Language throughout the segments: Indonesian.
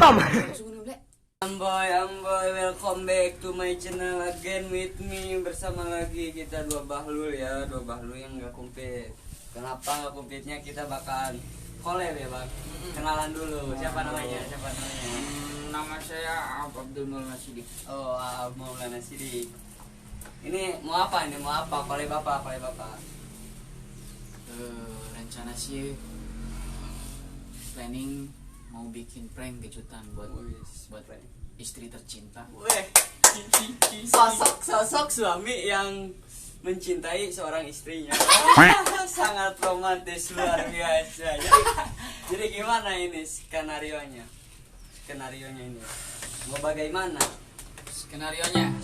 Tom. Amboy, welcome back to my channel again with me. Bersama lagi kita dua bahlul ya, dua bahlul yang nggak komplit. Kenapa nggak komplitnya? Kita bakalan collab ya bang. Kenalan dulu. Siapa namanya? Nama saya Abdul Maulana Sidik. Oh, Maulana Sidik. Ini mau apa? Collab apa? Rencana sih planning mau bikin prank kejutan buat istri tercinta. Weh, sosok suami yang mencintai seorang istrinya. Sangat romantis luar biasa. Jadi gimana ini skenarionya ini? Mau bagaimana? Skenarionya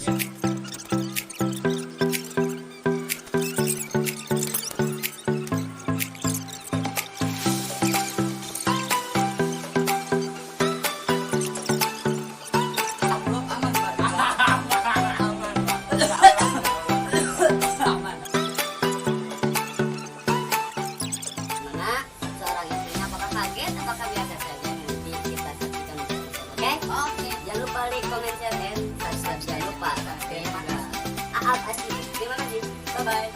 terima kasih, bye bye.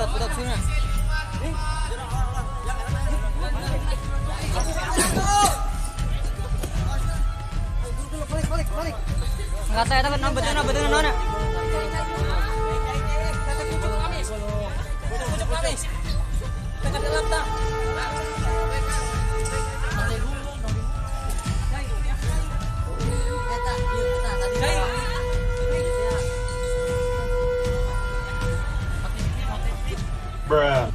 Betot sini. Enggak tahu tapi betul nona. Bruh.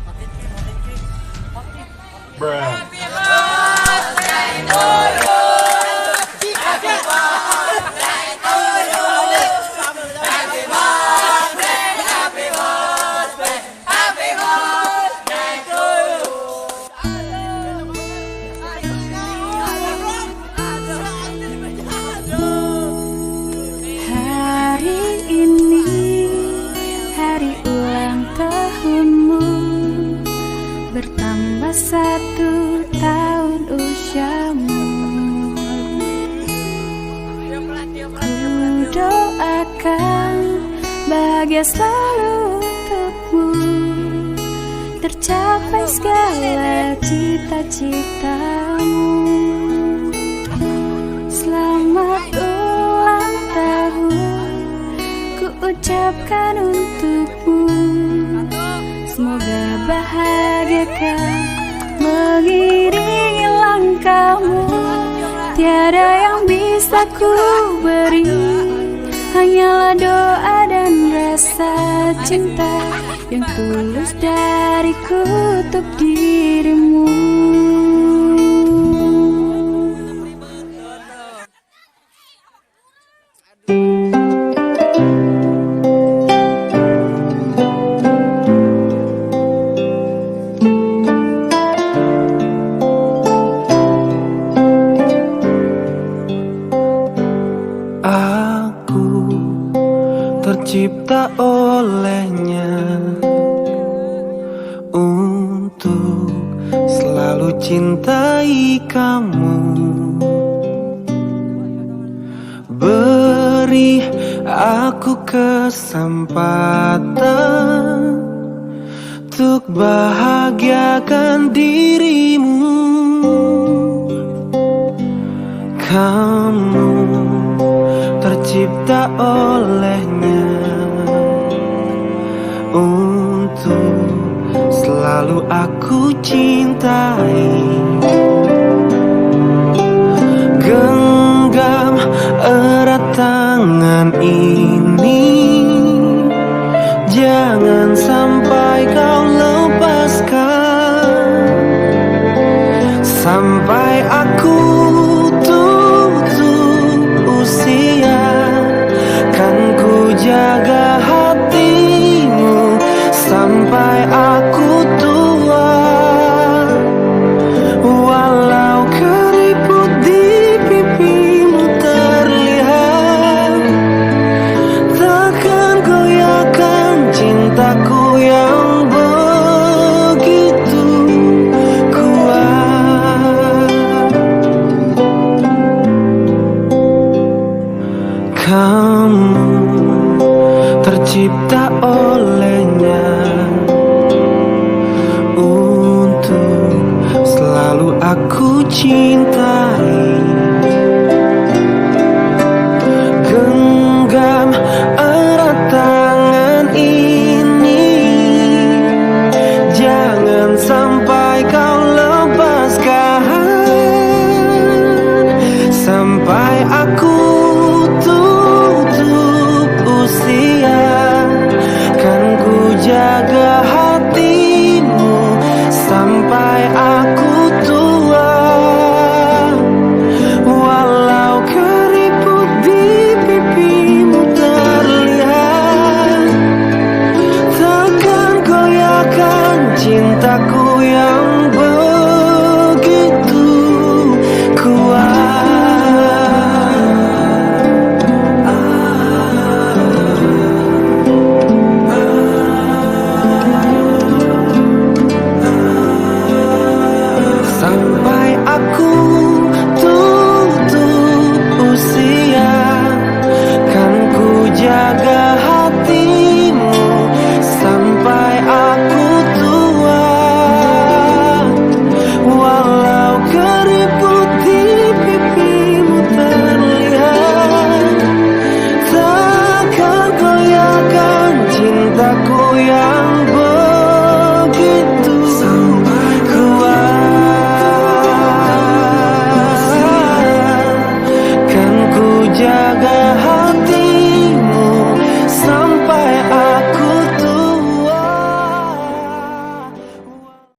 Hari ini hari ulang tahunmu, bertambah 1 tahun usiamu. Ku doakan bahagia selalu untukmu, tercapai segala cita-citamu. Selamat ulang tahun ku ucapkan untukmu, semoga bahagia kan mengiringi langkahmu. Tiada yang bisa ku beri, hanyalah doa dan rasa cinta yang tulus dariku untuk dirimu. Tercipta olehnya untuk selalu cintai kamu, beri aku kesempatan untuk bahagiakan dirimu. Kamu tercipta olehnya untuk selalu aku cintai. Genggam erat tangan ini, jangan sampai kau lepaskan. Sampai aku tutup usia, kan ku jaga hatimu sampai aku tua. Walau keriput di pipimu terlihat, takkan goyahkan cintaku yang begitu kuat. Kamu tercipta olehnya untuk selalu aku cintai. Genggam erat tangan ini, jangan sampai kau lepaskan. Sampai aku tutup usia, kan ku jaga hatimu sampai aku tua. Walau keriput di pipimu terlihat, takkan goyahkan cintaku yang begitu kuat.